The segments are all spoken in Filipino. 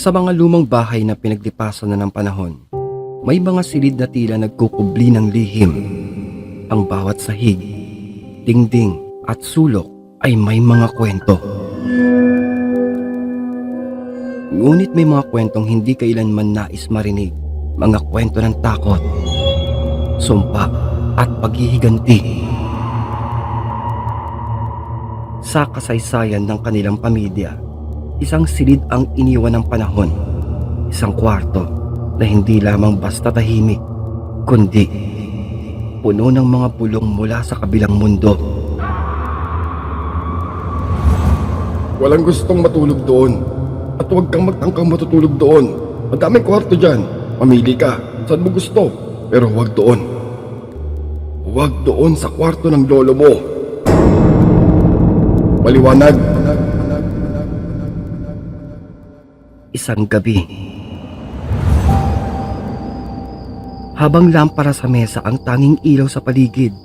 Sa mga lumang bahay na pinaglipasan na ng panahon, may mga silid na tila nagkukubli ng lihim. Ang bawat sahig, dingding at sulok ay may mga kwento. Ngunit may mga kwentong hindi kailanman nais marinig. Mga kwento ng takot, sumpa at paghihiganti. Sa kasaysayan ng kanilang pamilya, isang silid ang iniwan ng panahon. Isang kwarto na hindi lamang basta tahimik, kundi puno ng mga bulong mula sa kabilang mundo. Walang gustong matulog doon. At huwag kang magtangkang matutulog doon. Madaming kwarto dyan. Mamili ka. Saan mo gusto. Pero huwag doon. Huwag doon sa kwarto ng lolo mo. Maliwanag. Isang gabi, habang lampara sa mesa ang tanging ilaw sa paligid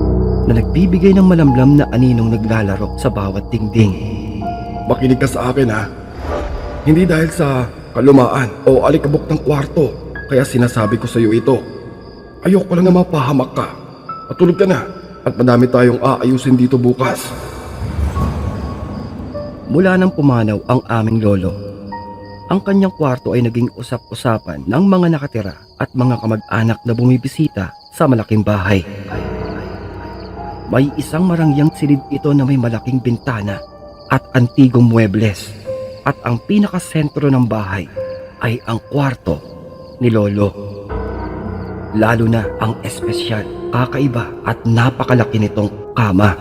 na nagbibigay ng malamlam na aninong naglalaro sa bawat dingding. Makinig ka sa akin, ha. Hindi dahil sa kalumaan o alikabok ng kwarto kaya sinasabi ko sa iyo ito. Ayoko lang na mapahamak ka. Matulog ka na at madami tayong aayusin dito bukas. Mula nang pumanaw ang aming lolo, ang kanyang kwarto ay naging usap-usapan ng mga nakatira at mga kamag-anak na bumibisita sa malaking bahay. May isang marangyang silid ito na may malaking bintana at antigong muebles, at ang pinakasentro ng bahay ay ang kwarto ni lolo. Lalo na ang espesyal, kakaiba at napakalaki nitong kama.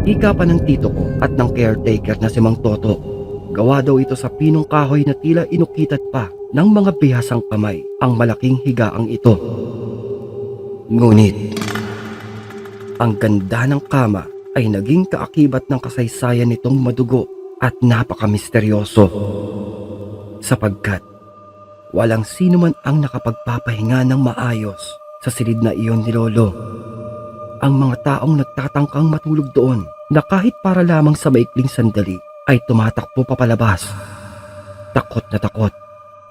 Ika pa ng tito ko at ng caretaker na si Mang Toto. Gawa daw ito sa pinong kahoy na tila inukitat pa ng mga bihasang kamay ang malaking higaang ito. Ngunit, ang ganda ng kama ay naging kaakibat ng kasaysayan nitong madugo at napakamisteryoso. Sapagkat, walang sino man ang nakapagpapahinga ng maayos sa silid na iyon ni lolo. Ang mga taong nagtatangkang matulog doon na kahit para lamang sa maikling sandali ay tumatakbo papalabas. Takot na takot,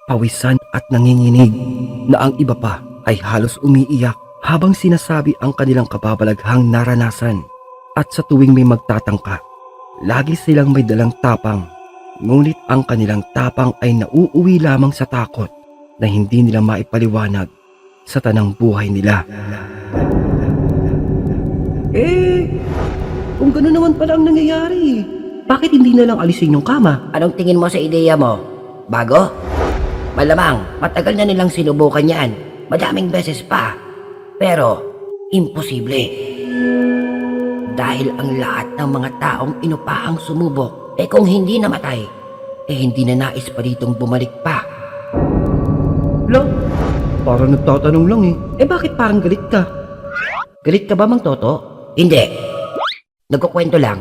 pawisan at nanginginig na ang iba pa ay halos umiiyak habang sinasabi ang kanilang kababalaghang naranasan. At sa tuwing may magtatangka, lagi silang may dalang tapang, ngunit ang kanilang tapang ay nauuwi lamang sa takot na hindi nila maipaliwanag sa tanang buhay nila. Kung gano'n naman pala ang nangyayari, bakit hindi na lang alisin yung kama? Anong tingin mo sa ideya mo? Bago? Malamang, matagal na nilang sinubukan yan. Madaming beses pa. Pero, imposible. Dahil ang lahat ng mga taong inupahang sumubok, kung hindi namatay, hindi na nais pa ditong bumalik pa. Lo, parang nagtatanong lang bakit parang galit ka? Galit ka ba, Mang Toto? Hindi. Nagkukwento lang.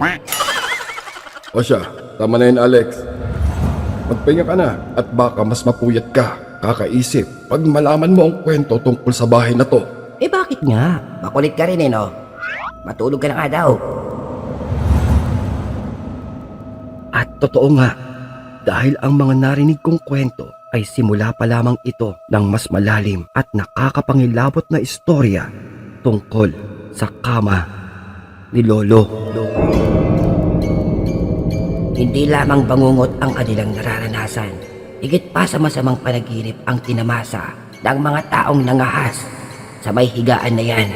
O siya, tama na yun, Alex. Magpahinga ka na at baka mas mapuyat ka. Kakaisip pag malaman mo ang kwento tungkol sa bahay na to. Bakit nga? Makulit ka rin no? Matulog ka na nga daw. At totoo nga, dahil ang mga narinig kong kwento ay simula pa lamang ito ng mas malalim at nakakapangilabot na istorya tungkol sa kama ni lolo. Hindi lamang bangungot ang kanilang nararanasan. Higit pa sa masamang panaginip ang tinamasa ng mga taong nangahas sa may higaan na yan.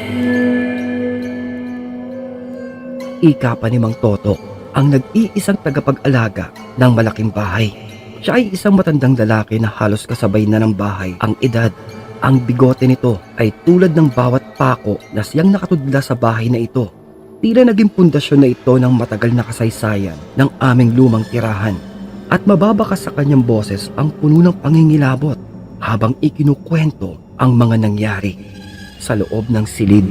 Ika pa ni Mang Toto, ang nag-iisang tagapag-alaga ng malaking bahay. Siya ay isang matandang lalaki na halos kasabay na ng bahay ang edad. Ang bigote nito ay tulad ng bawat pako na siyang nakatudla sa bahay na ito. Tila naging pundasyon na ito ng matagal na kasaysayan ng aming lumang tirahan. At mababakas sa kanyang boses ang puno ng pangingilabot habang ikinukwento ang mga nangyari sa loob ng silid.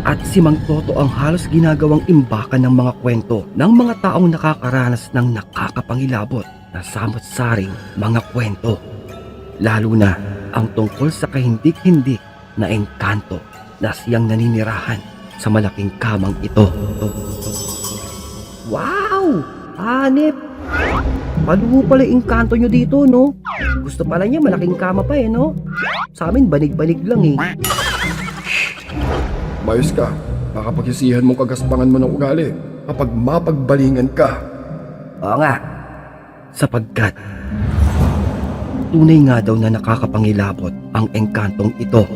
At si Mang Toto ang halos ginagawang imbakan ng mga kwento ng mga taong nakakaranas ng nakakapangilabot na samot-saring mga kwento. Lalo na ang tungkol sa kahindik-hindik na engkanto na siyang naninirahan sa malaking kamang ito. Wow! Wow! Hanip! Paluho pala yung engkanto nyo dito, no? Gusto pala niya malaking kama pa eh, no? Sa amin, banig-banig lang eh. Mayos ka. Baka pagsisihan mong kagaspangan mo ng ugali kapag mapagbalingan ka. Oo nga. Sapagkat tunay nga daw na nakakapangilabot ang engkantong ito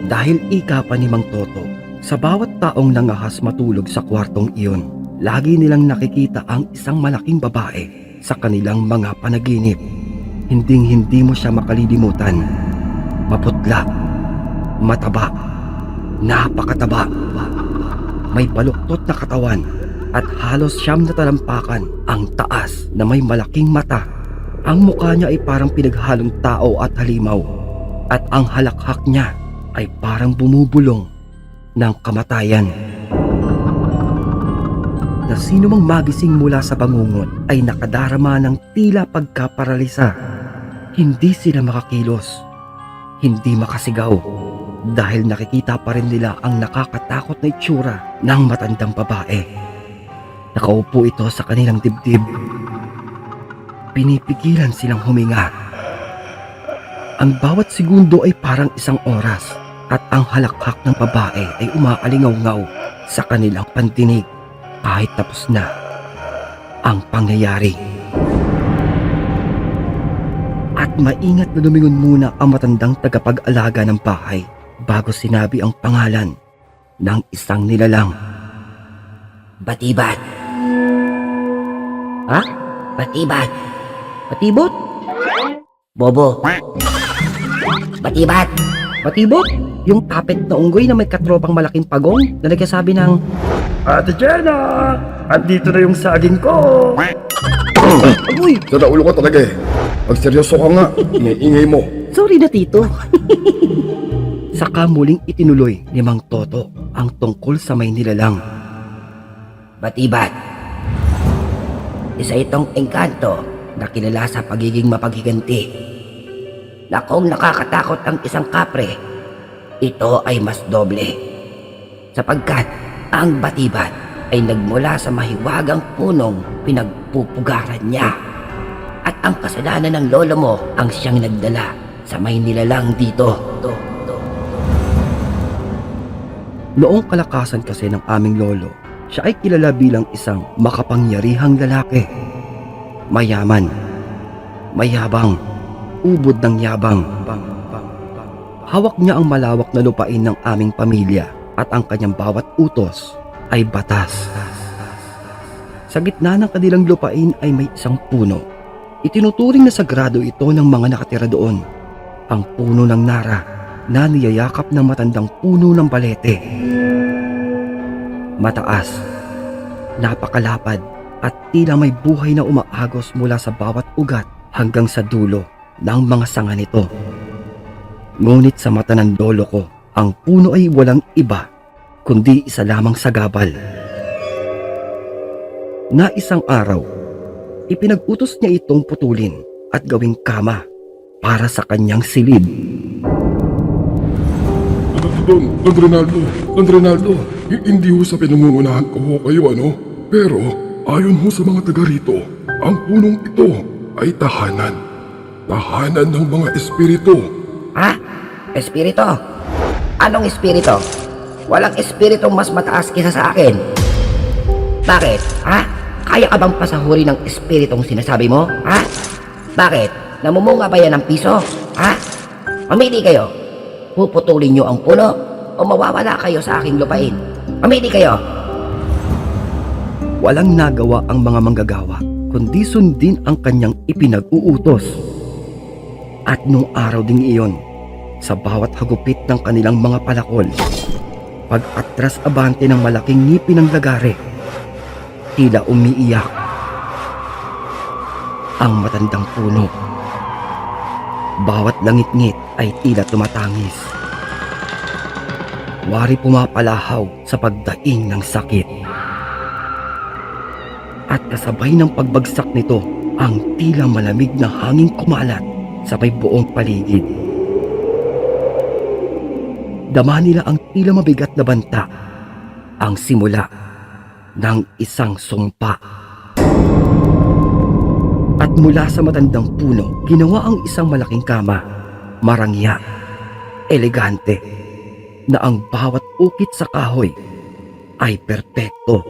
dahil ika pa ni Mang Toto. Sa bawat taong nangahas matulog sa kwartong iyon, lagi nilang nakikita ang isang malaking babae sa kanilang mga panaginip. Hinding-hindi mo siya makalilimutan. Maputla, mataba, napakataba, may baluktot na katawan at halos 9 na talampakan ang taas na may malaking mata. Ang mukha niya ay parang pinaghalong tao at halimaw at ang halakhak niya ay parang bumubulong ng kamatayan. Na sino mang magising mula sa bangungot ay nakadarama ng tila pagkaparalisa. Hindi sila makakilos, hindi makasigaw dahil nakikita pa rin nila ang nakakatakot na itsura ng matandang babae. Nakaupo ito sa kanilang dibdib. Pinipigilan silang huminga. Ang bawat segundo ay parang isang oras at ang halakhak ng babae ay umaalingaw-ngaw sa kanilang pandinig kahit tapos na ang pangyayari. At maingat na lumingon muna ang matandang tagapag-alaga ng bahay bago sinabi ang pangalan ng isang nilalang. Batibat. Ha? Batibat. Batibot? Bobo. Batibat. Batibot? Yung tapet na unggoy na may katropang malaking pagong na nagsasabi ng, Ate Jenna! Andito na yung saging ko! Agoy! Sa ulo ko talaga eh. Pag seryoso ka nga, ingay-ingay mo. Sorry na tito. Saka muling itinuloy ni Mang Toto ang tungkol sa may nilalang. Batibat. Isa itong engkanto na kilala sa pagiging mapaghiganti. Na kung nakakatakot ang isang kapre, ito ay mas doble. Sapagkat ang batibat ay nagmula sa mahiwagang punong pinagpupugaran niya. At ang kasalanan ng lolo mo ang siyang nagdala sa may nilalang dito. Noong kalakasan kasi ng aming lolo, siya ay kilala bilang isang makapangyarihang lalaki. Mayaman, mayabang, ubod ng yabang. Hawak niya ang malawak na lupain ng aming pamilya at ang kanyang bawat utos ay batas. Sa gitna ng kanilang lupain ay may isang puno. Itinuturing na sagrado ito ng mga nakatira doon. Ang puno ng nara na niyayakap ng matandang puno ng balete. Mataas, napakalapad at tila may buhay na umaagos mula sa bawat ugat hanggang sa dulo ng mga sanga nito. Ngunit sa mata ng lolo ko, ang puno ay walang iba kundi isa lamang sagabal. Na isang araw, ipinag-utos niya itong putulin at gawing kama para sa kanyang silid. Don Ronaldo, hindi ho sa pinangungunahan ko ho kayo ano? Pero ayon ho sa mga taga rito, ang punong ito ay tahanan. Tahanan ng mga espiritu. Ha? Espiritu? Anong espiritu? Walang espiritu mas mataas kisa sa akin. Bakit? Ha? Kaya ka bang pasahurin ng espiritong sinasabi mo? Ha? Bakit? Namumunga ba yan ng piso? Ha? Mamili kayo. Puputulin nyo ang puno o mawawala kayo sa aking lupain. Mamili kayo. Walang nagawa ang mga manggagawa kundi sundin ang kanyang ipinag-uutos. At nung araw ding iyon, sa bawat hagupit ng kanilang mga palakol, pag-atras abante ng malaking ngipin ng lagare, tila umiiyak ang matandang puno. Bawat langit-ngit ay tila tumatangis. Wari pumapalahaw sa pagdaing ng sakit. At kasabay ng pagbagsak nito, ang tila malamig na hangin kumalat sa may buong paligid. Dama nila ang tila mabigat na banta, ang simula ng isang sumpa. At mula sa matandang puno, ginawa ang isang malaking kama, marangya, elegante, na ang bawat ukit sa kahoy ay perpekto.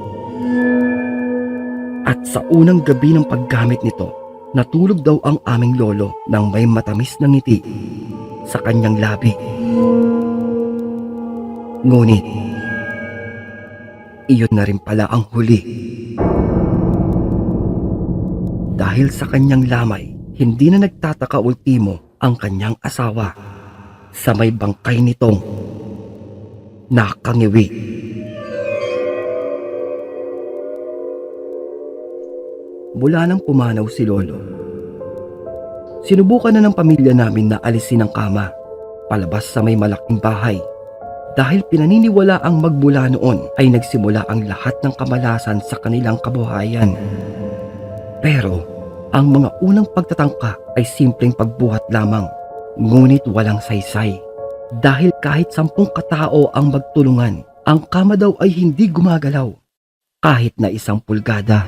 At sa unang gabi ng paggamit nito, natulog daw ang aming lolo nang may matamis na ngiti sa kanyang labi. Ngunit, iyon na rin pala ang huli. Dahil sa kanyang lamay, hindi na nagtataka ultimo ang kanyang asawa sa may bangkay nitong nakangiwi. Mula nang pumanaw si Lolo, sinubukan na ng pamilya namin na alisin ang kama palabas sa may malaking bahay. Dahil pinaniniwala ang magmula noon ay nagsimula ang lahat ng kamalasan sa kanilang kabuhayan. Pero ang mga unang pagtatangka ay simpleng pagbuhat lamang, ngunit walang saysay. Dahil kahit 10 katao ang magtulungan, ang kama daw ay hindi gumagalaw kahit na 1 pulgada.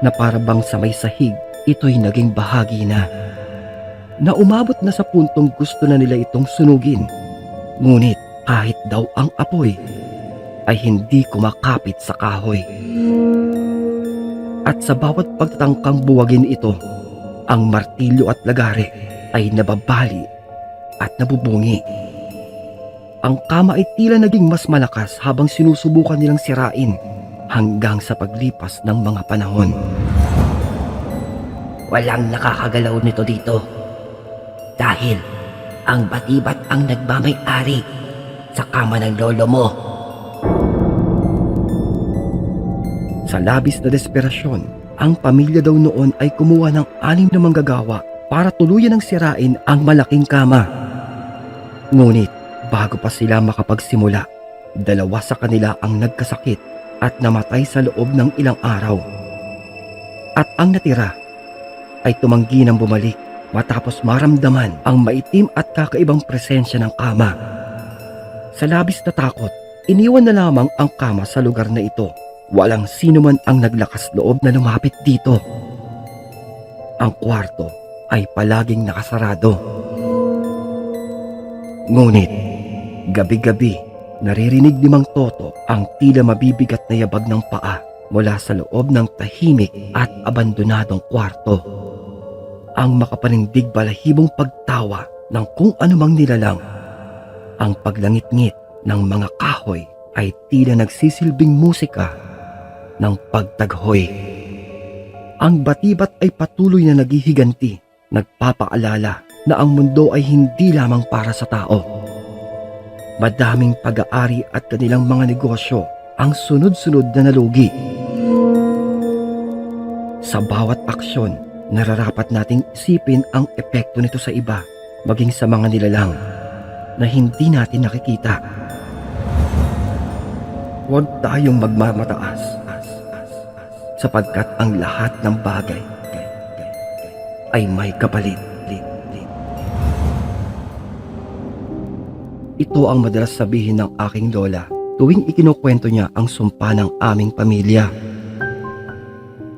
Na para bang sa may sahig, ito'y naging bahagi na umabot na sa puntong gusto na nila itong sunugin. Ngunit kahit daw ang apoy ay hindi kumakapit sa kahoy. At sa bawat pagtatangkang buwagin ito, ang martilyo at lagare ay nababali at nabubungi. Ang kama ay tila naging mas malakas habang sinusubukan nilang sirain hanggang sa paglipas ng mga panahon. Walang nakakagalaw nito dito. Dahil ang Batibat ang nagmamay-ari sa kama ng lolo mo. Sa labis na desperasyon, ang pamilya daw noon ay kumuha ng 6 na manggagawa para tuluyan ng sirain ang malaking kama. Ngunit bago pa sila makapagsimula, 2 sa kanila ang nagkasakit at namatay sa loob ng ilang araw. At ang natira ay tumanggi ng bumalik matapos maramdaman ang maitim at kakaibang presensya ng kama. Sa labis na takot, iniwan na lamang ang kama sa lugar na ito. Walang sino man ang naglakas loob na lumapit dito. Ang kwarto ay palaging nakasarado. Ngunit, gabi-gabi, naririnig ni Mang Toto ang tila mabibigat na yabag ng paa mula sa loob ng tahimik at abandonadong kwarto. Ang makapanindig balahibong pagtawa ng kung anumang nilalang. Ang paglangit-ngit ng mga kahoy ay tila nagsisilbing musika ng pagtaghoy. Ang Batibat ay patuloy na naghihiganti, nagpapaalala na ang mundo ay hindi lamang para sa tao. Madaming pag-aari at kanilang mga negosyo ang sunod-sunod na nalugi. Sa bawat aksyon, nararapat nating isipin ang epekto nito sa iba, maging sa mga nilalang na hindi natin nakikita. Huwag tayong magmamataas sapagkat ang lahat ng bagay ay may kapalit. Ito ang madalas sabihin ng aking lola tuwing ikinukwento niya ang sumpa ng aming pamilya.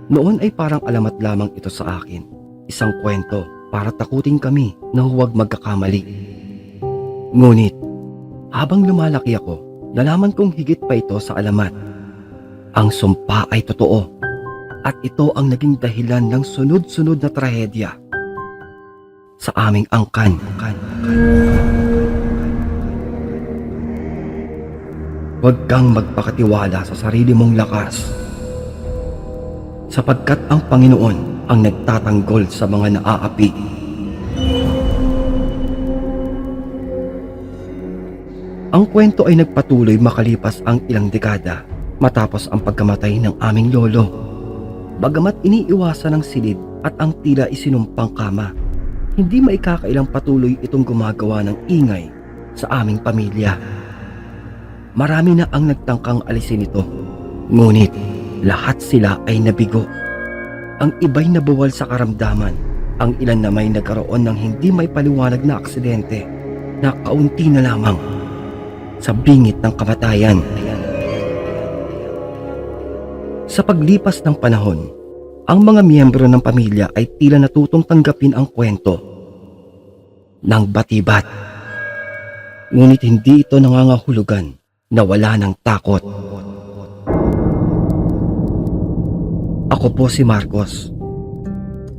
Noon ay parang alamat lamang ito sa akin. Isang kwento para takutin kami na huwag magkakamali. Ngunit, habang lumalaki ako, nalaman kong higit pa ito sa alamat. Ang sumpa ay totoo. At ito ang naging dahilan ng sunod-sunod na trahedya sa aming angkan. Huwag kang magpakatiwala sa sarili mong lakas, sapagkat ang Panginoon ang nagtatanggol sa mga naaapi. Ang kwento ay nagpatuloy makalipas ang ilang dekada matapos ang pagkamatay ng aming lolo. Bagamat iniiwasan ng silid at ang tila isinumpang kama, hindi maikakailang patuloy itong gumagawa ng ingay sa aming pamilya. Marami na ang nagtangkang alisin ito, ngunit lahat sila ay nabigo. Ang iba'y nabuwal sa karamdaman, ang ilan na may nagkaroon ng hindi may paliwanag na aksidente na kaunti na lamang sa bingit ng kamatayan. Sa paglipas ng panahon, ang mga miyembro ng pamilya ay tila natutong tanggapin ang kwento ng Batibat. Ngunit hindi ito nangangahulugan na wala ng takot. Ako po si Marcos,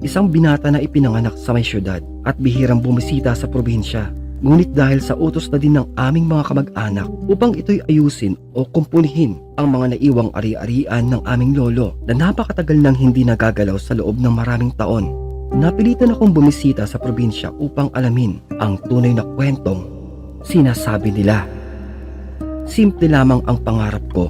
isang binata na ipinanganak sa may syudad at bihirang bumisita sa probinsya. Ngunit dahil sa utos na din ng aming mga kamag-anak upang ito'y ayusin o kumpunihin ang mga naiwang ari-arian ng aming lolo na napakatagal nang hindi nagagalaw sa loob ng maraming taon, napilitan akong bumisita sa probinsya upang alamin ang tunay na kwentong sinasabi nila. Simple lamang ang pangarap ko,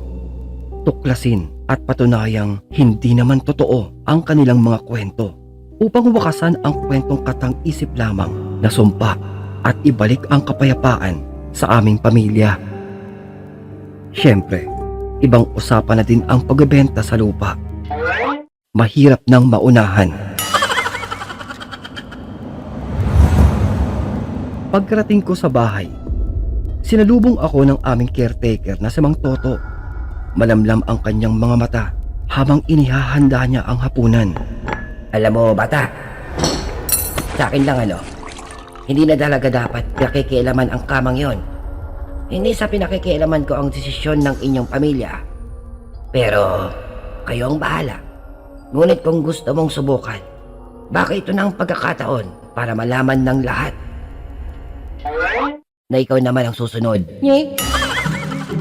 tuklasin at patunayang hindi naman totoo ang kanilang mga kwento upang wakasan ang kwentong katang-isip lamang na sumpa at ibalik ang kapayapaan sa aming pamilya. Siyempre, ibang usapan na din ang pagbebenta sa lupa. Mahirap nang maunahan. Pagkarating ko sa bahay, sinalubong ako ng aming caretaker na si Mang Toto. Malamlam ang kanyang mga mata habang inihahanda niya ang hapunan. Alam mo, bata, sa akin lang hindi na talaga dapat pinakikialaman ang kamang yon. Hindi sa pinakikialaman ko ang desisyon ng inyong pamilya. Pero, kayo ang bahala. Ngunit kung gusto mong subukan, baka ito na ang pagkakataon para malaman ng lahat na ikaw naman ang susunod. Nye?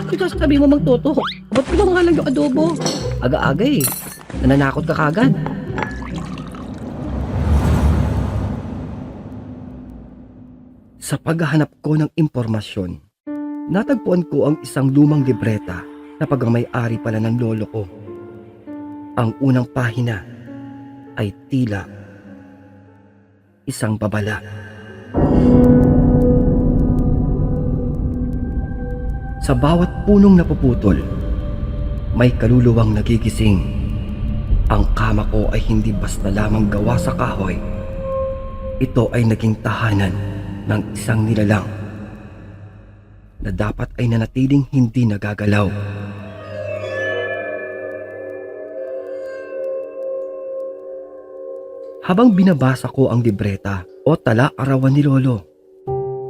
Ikaw sabi mo magtoto. Ba't ko nga lang yung adobo? Aga-aga eh. Nananakot ka kagad. Sa paghahanap ko ng impormasyon, natagpuan ko ang isang lumang libreta na pagmamay-ari pala ng lolo ko. Ang unang pahina ay tila isang babala. Sa bawat punong napuputol, may kaluluwang nagigising. Ang kama ko ay hindi basta lamang gawa sa kahoy. Ito ay naging tahanan ng isang nilalang na dapat ay nanatiling hindi nagagalaw. Habang binabasa ko ang libreta o tala-arawan ni Lolo,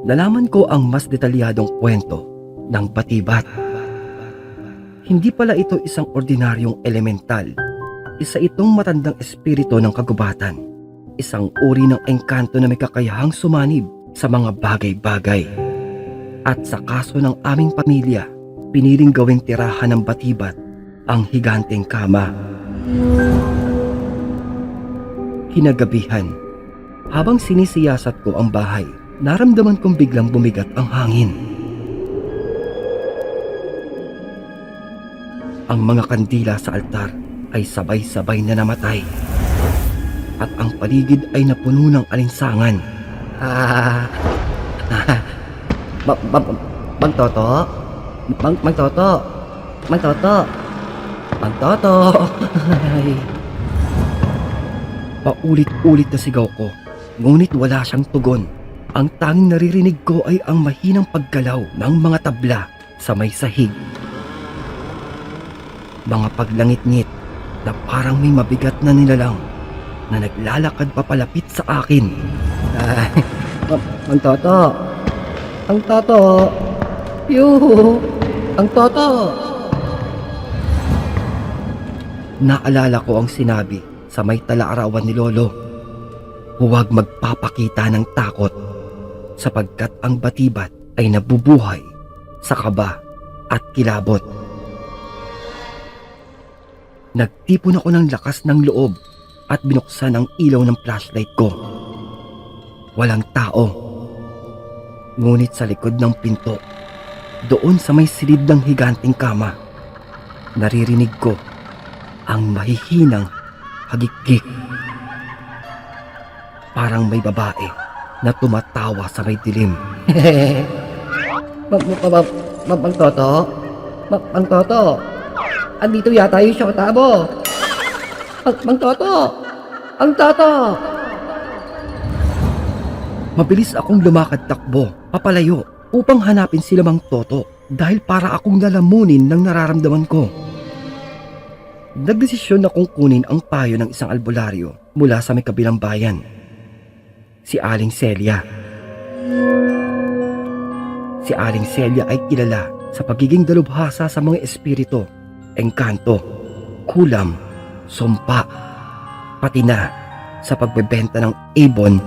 nalaman ko ang mas detalyadong kwento ng Batibat. Hindi pala ito isang ordinaryong elemental. Isa itong matandang espiritu ng kagubatan. Isang uri ng engkanto na may kakayahang sumanib sa mga bagay-bagay. At sa kaso ng aming pamilya, piniling gawing tirahan ng Batibat ang higanteng kama. Kinagabihan, habang sinisiyasat ko ang bahay, naramdaman kong biglang bumigat ang hangin. Ang mga kandila sa altar ay sabay-sabay na namatay at ang paligid ay napuno ng alinsangan. Mang Toto? Mang Toto? Mang Toto? Mang Toto? Paulit-ulit na sigaw ko, ngunit wala siyang tugon. Ang tanging naririnig ko ay ang mahinang paggalaw ng mga tabla sa may sahig. Mga paglangit-ngit na parang may mabigat na nilalang na naglalakad papalapit sa akin. Mang Toto? Ang Toto? Yuhu! Ang Toto! Naalala ko ang sinabi sa may tala-arawan ni Lolo. Huwag magpapakita ng takot sapagkat ang Batibat ay nabubuhay sa kaba at kilabot. Nagtipon ako ng lakas ng loob at binuksan ang ilaw ng flashlight ko. Walang tao. Ngunit sa likod ng pinto, doon sa may silid ng higanting kama, naririnig ko ang mahihinang hagikik. Parang may babae na tumatawa sa may dilim. Mang Toto? Mang Toto? Andito yata yung syota mo. Mang Toto! Ang Toto! Mabilis akong lumakad takbo, papalayo, upang hanapin sila Mang Toto dahil para akong lalamunin ng nararamdaman ko. Nagdesisyon na kung kunin ang payo ng isang albularyo mula sa may kabilang bayan. Si Aling Celia. Si Aling Celia ay kilala sa pagiging dalubhasa sa mga espiritu, engkanto, kulam, sumpa, pati na sa pagbebenta ng ibon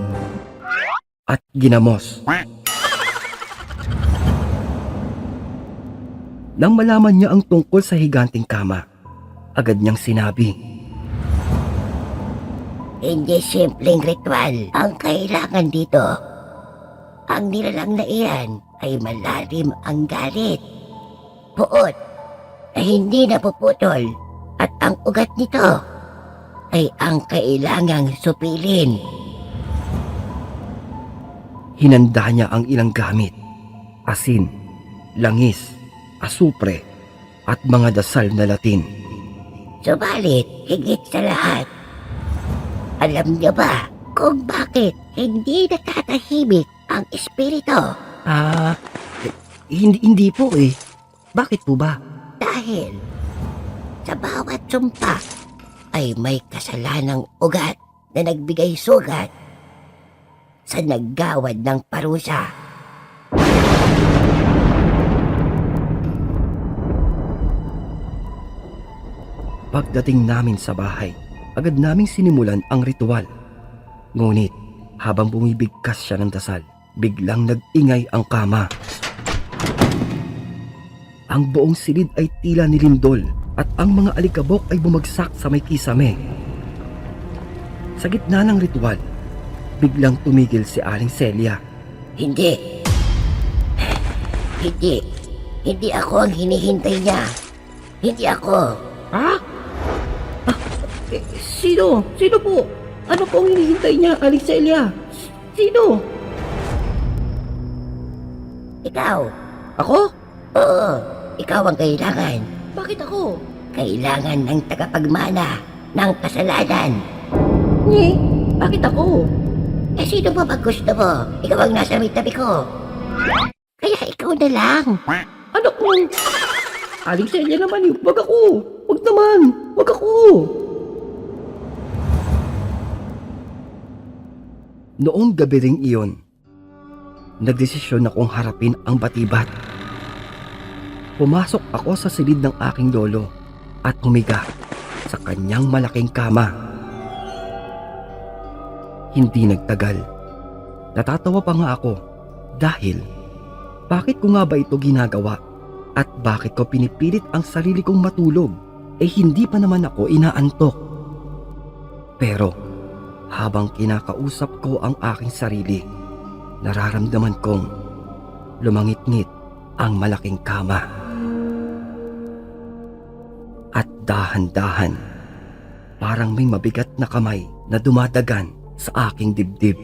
at ginamos. Nang malaman niya ang tungkol sa higanting kama, agad niyang sinabi, Hindi simpleng ritual ang kailangan dito. Ang nilalang na iyan ay malalim ang galit. Puot na hindi napuputol at ang ugat nito ay ang kailangang supilin. hinanda niya ang ilang gamit, asin, langis, asupre, at mga dasal na Latin. Subalit, higit sa lahat, alam niyo ba kung bakit hindi natatahimik ang espiritu? Hindi po eh. Bakit po ba? Dahil sa bawat sumpa ay may kasalanang ugat na nagbigay sugat sa naggawad ng parusa. Pagdating namin sa bahay, agad naming sinimulan ang ritual. Ngunit, habang bumibigkas siya ng dasal, biglang nag-ingay ang kama. Ang buong silid ay tila nilindol at ang mga alikabok ay bumagsak sa may kisame. Sa gitna ng ritual, biglang tumigil si Aling Celia. Hindi. Hindi. Hindi ako ang hinihintay niya. Hindi ako. Sino? Sino po? Ano po ang hinihintay niya, Aling Celia? Sino? Ikaw. Ako? Oo. Ikaw ang kailangan. Bakit ako? Kailangan ng tagapagmana ng kasalanan. Bakit ako? Eh sino ba pag gusto mo? Ikaw ang nasa may tabi ko. Kaya ikaw na lang. Ano kung... Aling Celia naman eh. Wag ako. Wag naman. Wag ako. Noong gabi ring iyon, nagdesisyon akong harapin ang batibat. Pumasok ako sa silid ng aking lolo at humiga sa kanyang malaking kama. Hindi nagtagal. Natatawa pa nga ako dahil bakit ko nga ba ito ginagawa at bakit ko pinipilit ang sarili kong matulog hindi pa naman ako inaantok. Pero habang kinakausap ko ang aking sarili, nararamdaman kong lumangit-ngit ang malaking kama. At dahan-dahan, parang may mabigat na kamay na dumadagan sa aking dibdib.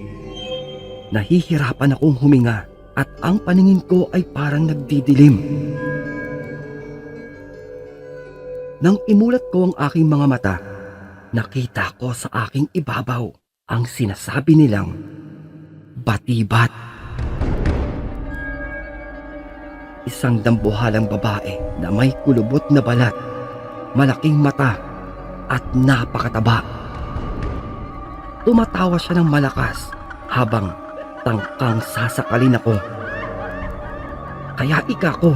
Nahihirapan akong huminga at ang paningin ko ay parang nagdidilim. Nang imulat ko ang aking mga mata, nakita ko sa aking ibabaw ang sinasabi nilang batibat. Isang dambuhalang babae na may kulubot na balat, malaking mata at napakataba. Tumatawa siya ng malakas habang tangkang sasakalin ako. Kaya ika ko.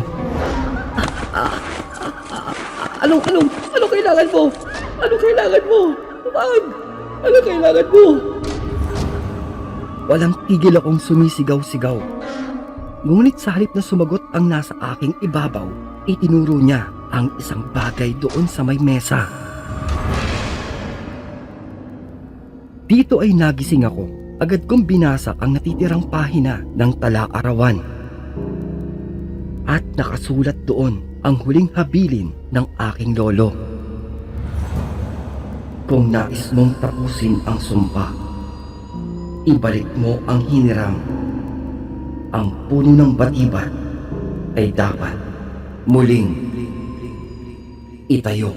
Anong kailangan mo? Anong kailangan mo? Wag! Anong kailangan mo? Walang tigil akong sumisigaw-sigaw. Ngunit sa halip na sumagot ang nasa aking ibabaw, itinuro niya ang isang bagay doon sa may mesa. Dito ay nagising ako. Agad kong binasa ang natitirang pahina ng tala-arawan. At nakasulat doon ang huling habilin ng aking lolo. Kung nais mong tapusin ang sumpa, ibalik mo ang hiniram. Ang puno ng batibat ay dapat muling itayo.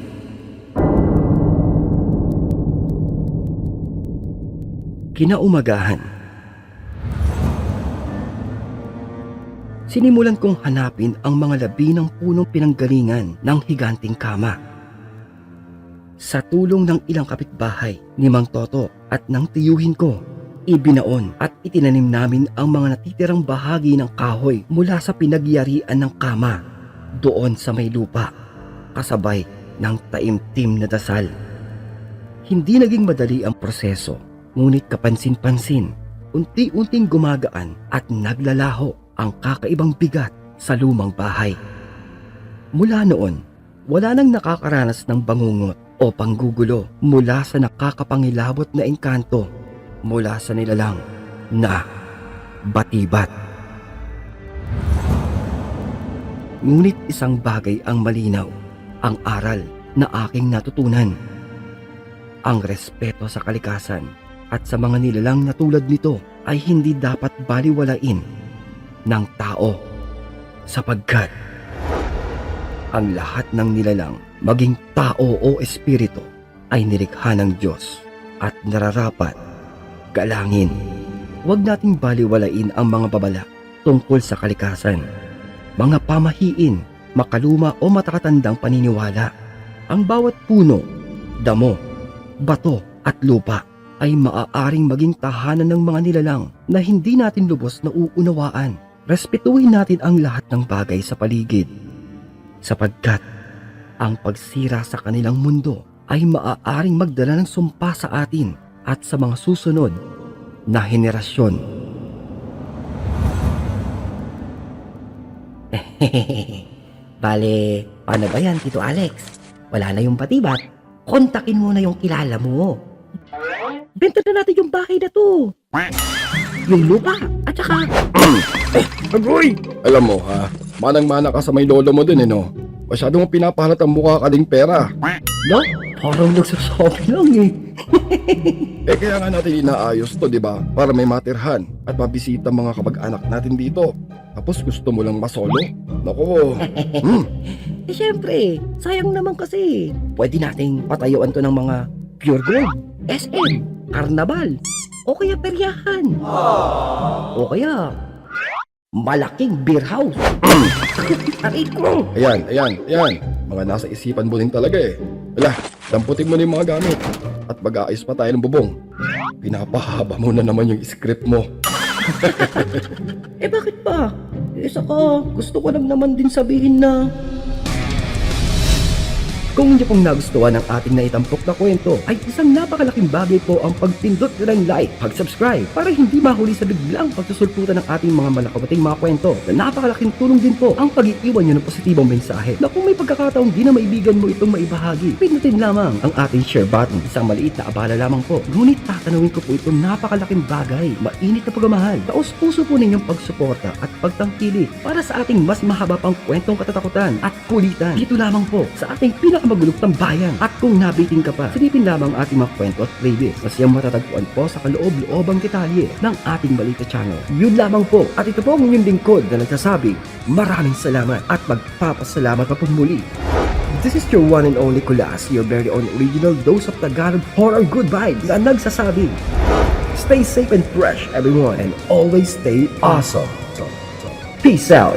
Kinaumagahan, sinimulan kong hanapin ang mga labi ng punong pinanggalingan ng higanting kama. Sa tulong ng ilang kapitbahay ni Mang Toto at ng tiyuhin ko, ibinaon at itinanim namin ang mga natitirang bahagi ng kahoy mula sa pinagyarian ng kama doon sa may lupa, kasabay ng taimtim na dasal. Hindi naging madali ang proseso, ngunit kapansin-pansin, unti-unting gumagaan at naglalaho ang kakaibang bigat sa lumang bahay. Mula noon, wala nang nakakaranas ng bangungot o panggugulo mula sa nakakapangilabot na engkanto mula sa nilalang na batibat. Ngunit isang bagay ang malinaw, ang aral na aking natutunan. Ang respeto sa kalikasan at sa mga nilalang na tulad nito ay hindi dapat baliwalain ng tao, sapagkat ang lahat ng nilalang, maging tao o espiritu, ay nilikha ng Diyos at nararapat galangin. Huwag nating baliwalain ang mga babala tungkol sa kalikasan, mga pamahiin, makaluma o matakatandang paniniwala. Ang bawat puno, damo, bato at lupa ay maaaring maging tahanan ng mga nilalang na hindi natin lubos na uunawaan. Respetuhin natin ang lahat ng bagay sa paligid, sapagkat ang pagsira sa kanilang mundo ay maaaring magdala ng sumpa sa atin at sa mga susunod na henerasyon. Bale, paano ba yan, Tito Alex? Wala na yung batibat. Kontakin mo na yung kilala mo. Benta na natin yung bahay na to. Yung lupa at saka... Agoy! Alam mo ha, manang-mana ka sa may lolo mo din no? Masyado mong pinapahalat ang mukha ka ding pera. No? Parang nagsasabi lang eh. Kaya nga natin inaayos to, di ba? Para may matirhan at mabisita mga kamag-anak natin dito. Tapos gusto mo lang masolo? Nako. Eh syempre, sayang naman kasi. Pwede nating patayuan to ng mga pure gold, SM, karnabal, o kaya peryahan. O kaya, malaking beer house. Aray ko! Ayan. Mga nasa isipan mo din talaga eh. Wala, damputin mo na yung mga gamit. At mag-aayos pa tayo ng bubong. Pinapahaba mo na naman yung script mo. Eh bakit pa? Eh saka, gusto ko lang naman din sabihin na... Kung inyo pong nagustuhan ang ating naitampok na kwento, ay isang napakalaking bagay po ang pagpindot ng like, pag-subscribe para hindi mahuli sa biglang pagsusulputan ng ating mga malakabating mga kwento. Na napakalaking tulong din po ang pag-iiwan nyo ng positibong mensahe na kung may pagkakataong di na maibigan mo itong maibahagi, pindutin lamang ang ating share button. Isang maliit na abala lamang po. Ngunit tatanungin ko po itong napakalaking bagay, mainit na pagmamahal. Taos-puso po ninyong pagsuporta at pagtangkilik para sa ating mas mahaba pang kwentong katatakutan at kulitan. Dito lamang po sa ating pinakamagulog tambayan. At kung nabitin ka pa, silipin lamang ang ating mga kwento at playlist na siyang matatagpuan po sa kaloob-loobang detalye ng ating balita channel. Yun lamang po. At ito po ang inyong lingkod na nagsasabi, maraming salamat at magpapasalamat pa po muli. This is your one and only Kulas, your very own original dose of Tagalog horror good vibes na nagsasabi, stay safe and fresh everyone and always stay awesome. Peace out.